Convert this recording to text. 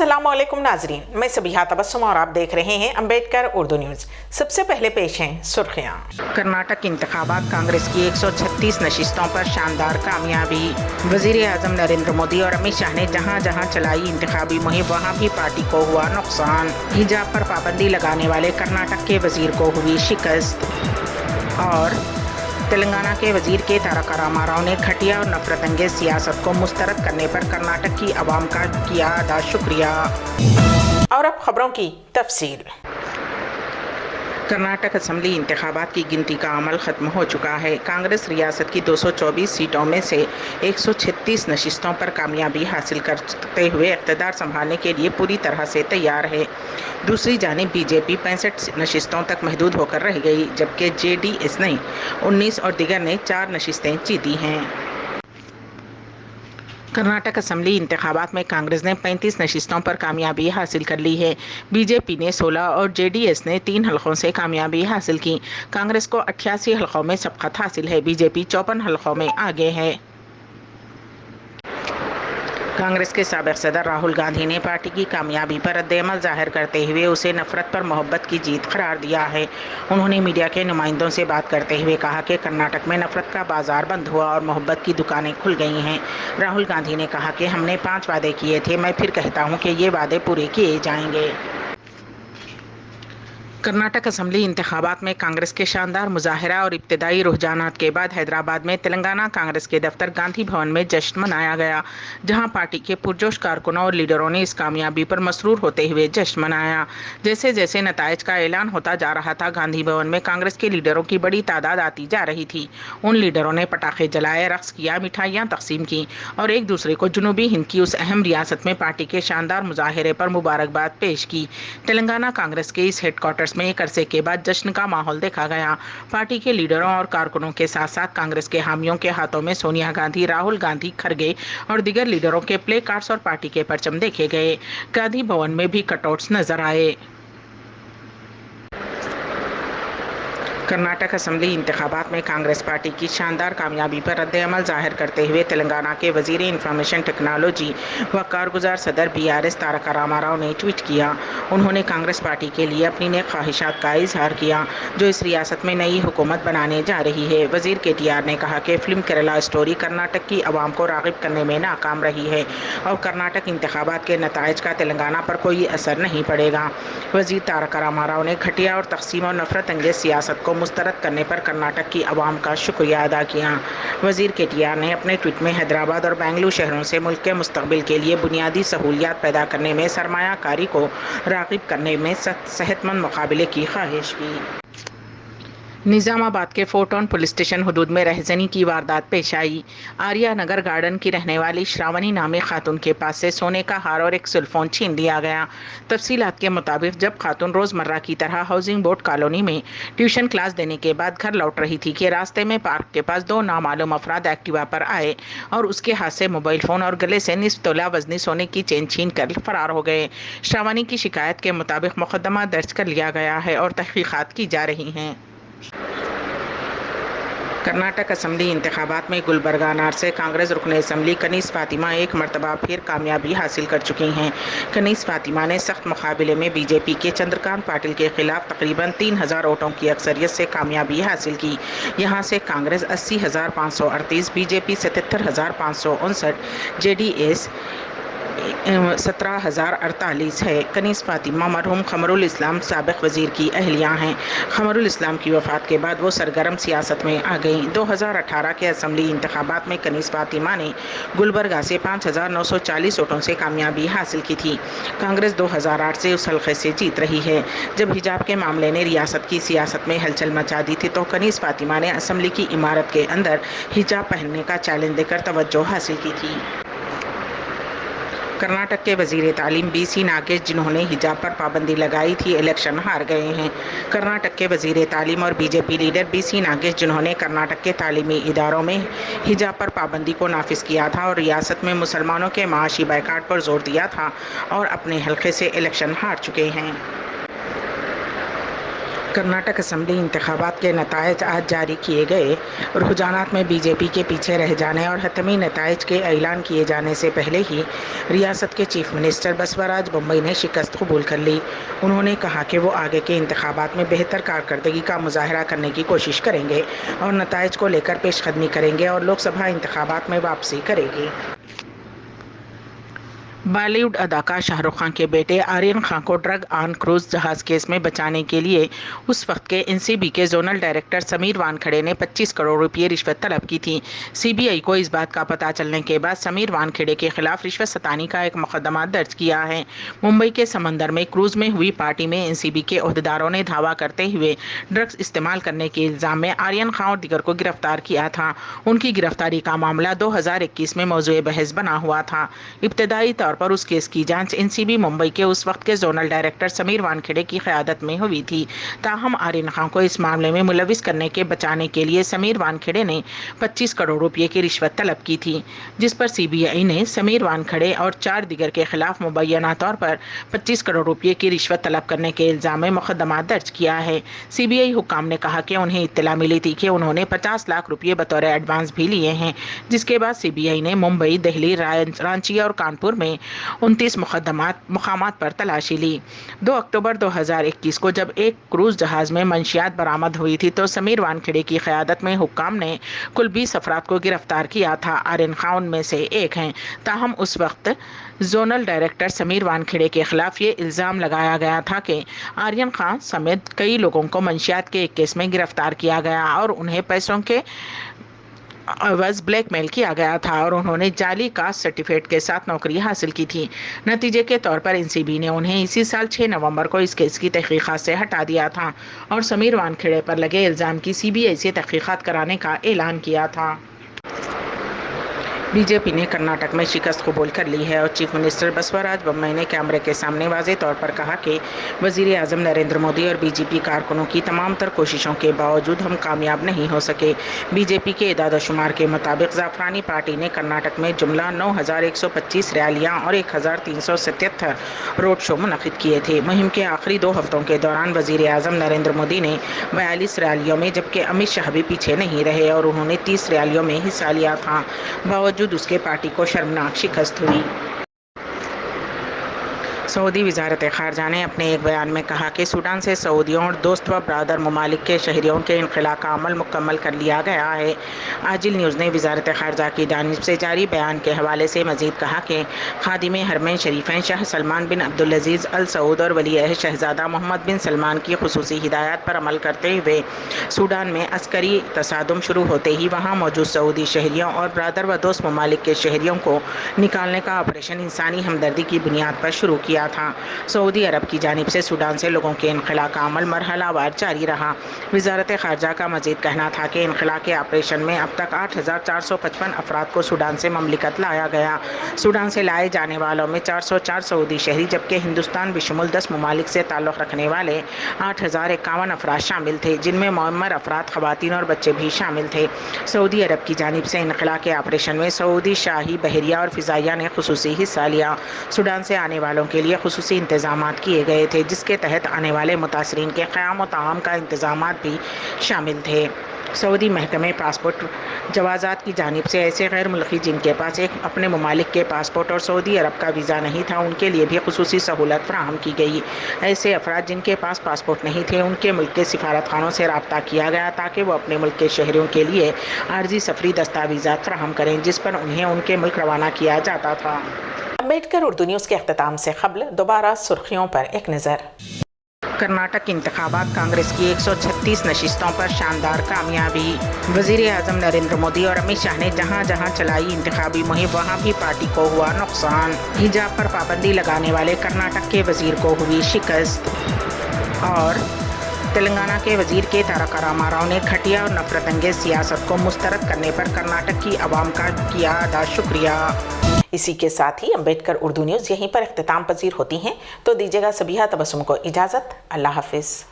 अस्सलाम वालेकुम नाजरीन, मैं सबिहा तबस्सुम और आप देख रहे हैं अम्बेडकर उर्दू न्यूज़। सबसे पहले पेश हैं सुर्खियाँ। कर्नाटक इंतखाबात, कांग्रेस की 136 नशिस्तों पर शानदार कामयाबी। वज़ीर आज़म नरेंद्र मोदी और अमित शाह ने जहां जहां चलाई इंतखाबी मुहिम, वहां भी पार्टी को हुआ नुकसान। हिजाब पर पाबंदी लगाने वाले कर्नाटक के वज़ीर को हुई शिकस्त। और तेलंगाना के वज़ीर के तारक रामाराव ने घटिया और नफरत अंगेज सियासत को मुस्तरद करने पर कर्नाटक की आवाम का किया अदा शुक्रिया। और अब खबरों की तफसील। कर्नाटक असम्बली इंतखाबात की गिनती का अमल ख़त्म हो चुका है। कांग्रेस रियासत की 224 सीटों में से 136 नशिस्तों पर कामयाबी हासिल करते हुए इक़्तिदार संभालने के लिए पूरी तरह से तैयार है। दूसरी जानिब बीजेपी 65 नशिस्तों तक महदूद होकर रह गई, जबकि जेडीएस ने 19 और दिगर ने 4 नशिस्तें जीती हैं। कर्नाटक असम्बली इंतखाबात में कांग्रेस ने 35 नशिस्तों पर कामयाबी हासिल कर ली है। बीजेपी ने 16 और जेडीएस ने 3 हलकों से कामयाबी हासिल की। कांग्रेस को 88 हलकों में सबकत हासिल है। बीजेपी 54 हलकों में आगे है। कांग्रेस के साबिक़ सदर राहुल गांधी ने पार्टी की कामयाबी पर रद्द-ए-अमल ज़ाहिर करते हुए उसे नफरत पर मोहब्बत की जीत करार दिया है। उन्होंने मीडिया के नुमाइंदों से बात करते हुए कहा कि कर्नाटक में नफरत का बाजार बंद हुआ और मोहब्बत की दुकानें खुल गई हैं। राहुल गांधी ने कहा कि हमने 5 वादे किए थे, मैं फिर कहता हूं कि ये वादे पूरे किए जाएंगे। कर्नाटक असम्बली इंतखाबात में कांग्रेस के शानदार मुजाहरा और इब्तदाई रुझानात के बाद हैदराबाद में तेलंगाना कांग्रेस के दफ्तर गांधी भवन में जश्न मनाया गया, जहां पार्टी के पुरजोश कारकुनों और लीडरों ने इस कामयाबी पर मसरूर होते हुए जश्न मनाया। जैसे जैसे नताइज का ऐलान होता जा रहा था, गांधी भवन में कांग्रेस के लीडरों की बड़ी तादाद आती जा रही थी। उन लीडरों ने पटाखे जलाए, रक्स किया, मिठाइयाँ तकसीम की और एक दूसरे को जनूबी हिंद की उस अहम रियासत में पार्टी के शानदार मुजाहरे पर मुबारकबाद पेश की। तेलंगाना कांग्रेस के इस हेडक्वार्टर्स में एक अरसे के बाद जश्न का माहौल देखा गया। पार्टी के लीडरों और कारकुनों के साथ साथ कांग्रेस के हामियों के हाथों में सोनिया गांधी, राहुल गांधी, खरगे और दीगर लीडरों के प्ले कार्ड्स और पार्टी के परचम देखे गए। गांधी भवन में भी कटआउट्स नजर आए। कर्नाटक असम्बली इंतखाबात में कांग्रेस पार्टी की शानदार कामयाबी पर रद्द-ए-अमल ज़ाहिर करते हुए तेलंगाना के वज़ीर इंफॉर्मेशन टेक्नोलॉजी व कारगुजार सदर बीआरएस तारक रामाराव ने ट्वीट किया। उन्होंने कांग्रेस पार्टी के लिए अपनी नेक ख्वाहिशात का इजहार किया, जो इस रियासत में नई हुकूमत बनाने जा रही है। वज़ीर केटीआर ने कहा कि फिल्म केरला स्टोरी कर्नाटक की आवाम को राग़िब करने में नाकाम रही है और कर्नाटक इंतखाबात के नताइज का तेलंगाना पर कोई असर नहीं पड़ेगा। वज़ीर तारक रामाराव ने घटिया और तक़सीम और नफरत अंगेज सियासत को मुस्तरद करने पर कर्नाटक की आवाम का शुक्रिया अदा किया। वज़ीर केटीआर ने अपने ट्वीट में हैदराबाद और बेंगलुरु शहरों से मुल्क के मुस्तकबिल के लिए बुनियादी सहूलियात पैदा करने में सरमायाकारी को राग़िब करने में सेहतमंद मुकाबले की ख्वाहिश की। निज़ामाबाद के फोर्टॉन पुलिस स्टेशन हदूद में रहज़नी की वारदात पेश आई। आर्या नगर गार्डन की रहने वाली श्रावणी नामी खातून के पास से सोने का हार और एक सेलफोन छीन लिया गया। तफसीलात के मुताबिक जब खातून रोज़मर्रा की तरह हाउसिंग बोर्ड कॉलोनी में ट्यूशन क्लास देने के बाद घर लौट रही थी कि रास्ते में पार्क के पास 2 नामालूम अफराद एक्टिवा पर आए और उसके हाथ से मोबाइल फ़ोन और गले से निस्फ तोला वजनी सोने की चेन छीन कर फरार हो गए। श्रावणी की शिकायत के मुताबिक मुकदमा दर्ज कर लिया गया है और तहकीकात की जा रही हैं। कर्नाटक असम्बली इंतखाबात में गुलबर्गा नार से कांग्रेस रुकन असम्बली कनीस फातिमा एक मरतबा फिर कामयाबी हासिल कर चुकी हैं। कनीस फातिमा ने सख्त मुकाबले में बीजेपी के चंद्रकांत पाटिल के खिलाफ तकरीबन 3000 वोटों की अक्सरियत से कामयाबी हासिल की। यहां से कांग्रेस 80,538, बीजेपी 77,559, जेडीएस 17,048 है। कनीस फातिमा मरहूम खमरुल इस्लाम साबिक़ वज़ीर की अहलिया हैं। खमरुल इस्लाम की वफ़ात के बाद वो सरगर्म सियासत में आ गईं। 2018 के असम्बली इंतखाबात में कनीस फातिमा ने गुलबर्गा से 5,940 वोटों से कामयाबी हासिल की थी। कांग्रेस 2008 से उस हल्के से जीत रही है। जब हिजाब के मामले ने रियासत की सियासत में हलचल मचा दी थी, तो कनीस फातिमा ने असम्बली की इमारत के अंदर हिजाब पहनने का चैलेंज देकर तवज्जो हासिल की थी। कर्नाटक के वज़ीर तालीम BC नागेश, जिन्होंने हिजाब पर पाबंदी लगाई थी, इलेक्शन हार गए हैं। कर्नाटक के वज़ीर तालीम और बीजेपी लीडर BC नागेश, जिन्होंने कर्नाटक के तालीमी इदारों में हिजाब पर पाबंदी को नाफिज किया था और रियासत में मुसलमानों के माशी बायकाट पर जोर दिया था, और अपने हल्के से इलेक्शन हार चुके हैं। कर्नाटक असम्बली इंतखाबात के नतायज आज जारी किए गए। रुझानात में बीजेपी के पीछे रह जाने और हतमी नतायज के ऐलान किए जाने से पहले ही रियासत के चीफ मिनिस्टर बसवराज बोम्मई ने शिकस्त कबूल कर ली। उन्होंने कहा कि वो आगे के इंतखाबात में बेहतर कारकर्दगी का मुजाहरा करने की कोशिश करेंगे और नतायज को लेकर पेशकदमी करेंगे और लोकसभा इंतखाबात में वापसी करेगी। बॉलीवुड अदाकार शाहरुख खान के बेटे आर्यन खान को ड्रग ऑन क्रूज जहाज केस में बचाने के लिए उस वक्त के एनसीबी के जोनल डायरेक्टर समीर वानखेड़े ने 25 करोड़ रुपये रिश्वत तलब की थी। सीबीआई को इस बात का पता चलने के बाद समीर वानखेड़े के खिलाफ रिश्वत सतानी का एक मुकदमा दर्ज किया है। मुंबई के समंदर में क्रूज में हुई पार्टी में एनसीबी के ओहदेदारों ने धावा करते हुए ड्रग्स इस्तेमाल करने के इल्जाम में आर्यन खान और दीगर को गिरफ्तार किया था। उनकी गिरफ्तारी का मामला 2021 में मौजूए बहस बना हुआ था। इब्तदाई पर उस केस की जांच एनसीबी मुंबई के उस वक्त के जोनल डायरेक्टर समीर वानखेड़े की क़यादत में हुई थी। ताहम आर्यन खान को इस मामले में मुलविस करने के बचाने के लिए समीर वानखेड़े ने 25 करोड़ रुपये की रिश्वत तलब की थी, जिस पर सीबीआई ने समीर वानखेड़े और 4 दिगर के खिलाफ मुबैना तौर पर 25 करोड़ रुपये की रिश्वत तलब करने के इल्जाम में मुकदमा दर्ज किया है। सीबीआई हुक्काम ने कहा कि उन्हें इत्तला मिली थी कि उन्होंने 50 लाख रुपये बतौर एडवांस भी लिए हैं, जिसके बाद सीबीआई ने मुंबई, दिल्ली, रांची और कानपुर में 29 मुकामात पर तलाशी ली। 2 अक्टूबर 2021 को जब एक क्रूज जहाज में मंशियात बरामद हुई थी तो समीर वानखेड़े की क़यादत में हुक्काम ने कुल 20 अफराद को गिरफ्तार किया था। आर्यन खान उनमें से एक हैं। ताहम उस वक्त जोनल डायरेक्टर समीर वानखेड़े के खिलाफ ये इल्ज़ाम लगाया गया था कि आर्यन खान समेत कई लोगों को मंशियात के एक केस में गिरफ्तार किया गया और उन्हें पैसों के अवज़ ब्लैकमेल किया गया था और उन्होंने जाली कास्ट सर्टिफिकेट के साथ नौकरी हासिल की थी। नतीजे के तौर पर एनसीबी ने उन्हें इसी साल 6 नवंबर को इस केस की तहकीकात से हटा दिया था और समीर वानखेड़े पर लगे इल्ज़ाम की सीबीआई से तहकीकात कराने का ऐलान किया था। बीजेपी ने कर्नाटक में शिकस्त कबूल कर ली है और चीफ मिनिस्टर बसवराज बोम्मई ने कैमरे के सामने वाज़े तौर पर कहा कि वज़ीर आज़म नरेंद्र मोदी और बीजेपी कारकुनों की तमाम तर कोशिशों के बावजूद हम कामयाब नहीं हो सके। बीजेपी के इदाद शुमार के मुताबिक ज़ाफ़रानी पार्टी ने कर्नाटक में जुमला 9,125 रैलियाँ और 1,377 रोड शो मुनक़िद किए थे। मुहिम के आखिरी 2 हफ्तों के दौरान वज़ीर आज़म नरेंद्र मोदी ने 42 रैलियों में, जबकि अमित शाह भी पीछे नहीं रहे और उन्होंने 30 रैलियों में हिस्सा लिया था। बावजूद उसके पार्टी को शर्मनाक शिकस्त हुई। सऊदी वज़ारत ख़ारजा ने अपने एक बयान में कहा कि सूडान से सऊदियों और दोस्त व बरादर ममालिक के शहरियों के इनखला का अमल मुकम्मल कर लिया गया है। आजिल न्यूज़ ने वज़ारत ख़ारजा की जानिब से जारी बयान के हवाले से मज़ीद कहा कि खादिम हरमैन शरीफैन शाह सलमान बिन अब्दुल अज़ीज़ अल सऊद और वली अहद शहज़ादा मोहम्मद बिन सलमान की खुसूसी हिदायत पर अमल करते हुए सूडान में अस्करी तसादुम शुरू होते ही वहाँ मौजूद सऊदी शहरियों और बरादर व दोस्त ममालिक के शहरियों को निकालने का ऑपरेशन इंसानी हमदर्दी की बुनियाद पर शुरू किया था। सऊदी अरब की जानिब से सूडान से लोगों के इनखला का अमल मरहलावार जारी रहा। वज़ारत ख़ारजा का मज़ीद कहना था कि इनखला के ऑपरेशन में अब तक 8,455 अफराद को सूडान से ममलिकत लाया गया। सूडान से लाए जाने वालों में 404 सऊदी शहरी, जबकि हिंदुस्तान बिशमुल 10 ममालिक से ताल्लुक़ रखने वाले 8,051 अफराद शामिल थे, जिनमें मुअम्मर अफराद, ख़वातीन और बच्चे भी शामिल थे। सऊदी अरब की जानिब से इनखला के ऑपरेशन में सऊदी शाही बहरिया और फ़िज़ाइया ने खुसूसी हिस्सा लिया। सूडान से आने वालों के लिए खुसूसी इंतज़ामात किए गए थे, जिसके तहत आने वाले मुतासरीन के क़याम व ताआम का इंतज़ामात भी शामिल थे। सऊदी महकमे पासपोर्ट जवाज़ात की जानिब से ऐसे गैर मुल्की जिनके पास एक अपने ममालिक के पासपोर्ट और सऊदी अरब का वीज़ा नहीं था, उनके लिए भी खुसूसी सहूलत फराहम की गई। ऐसे अफराद जिनके पास पासपोर्ट नहीं थे, उनके मुल्क के सिफारतखानों से रब्ता किया गया ताकि वो अपने मुल्क के शहरियों के लिए आर्जी सफरी दस्तावेज़ात फराहम करें, जिस पर उन्हें उनके मुल्क रवाना किया जाता था। अम्बेडकर उर्दू न्यूज़ के अख्ताम से क़ब्ल दोबारा सुर्खियों पर एक नज़र। कर्नाटक इंतखाबात कांग्रेस की 136 नशिस्तों पर शानदार कामयाबी। वज़ीर आज़म नरेंद्र मोदी और अमित शाह ने जहां जहां चलाई इंतखाबी मुहिम, वहां भी पार्टी को हुआ नुकसान। हिजाब पर पाबंदी लगाने वाले कर्नाटक के वज़ीर को हुई शिकस्त और तेलंगाना के वज़ीर के तारक रामाराव ने घटिया और नफरत अंगेज सियासत को मुस्तरद करने पर कर्नाटक की आवाम का किया अदा शुक्रिया। इसी के साथ ही अम्बेडकर उर्दू न्यूज़ यहीं पर इख्तिताम पजीर होती हैं, तो दीजिएगा सबिहा तबस्सुम को इजाज़त। अल्लाह हाफिज़।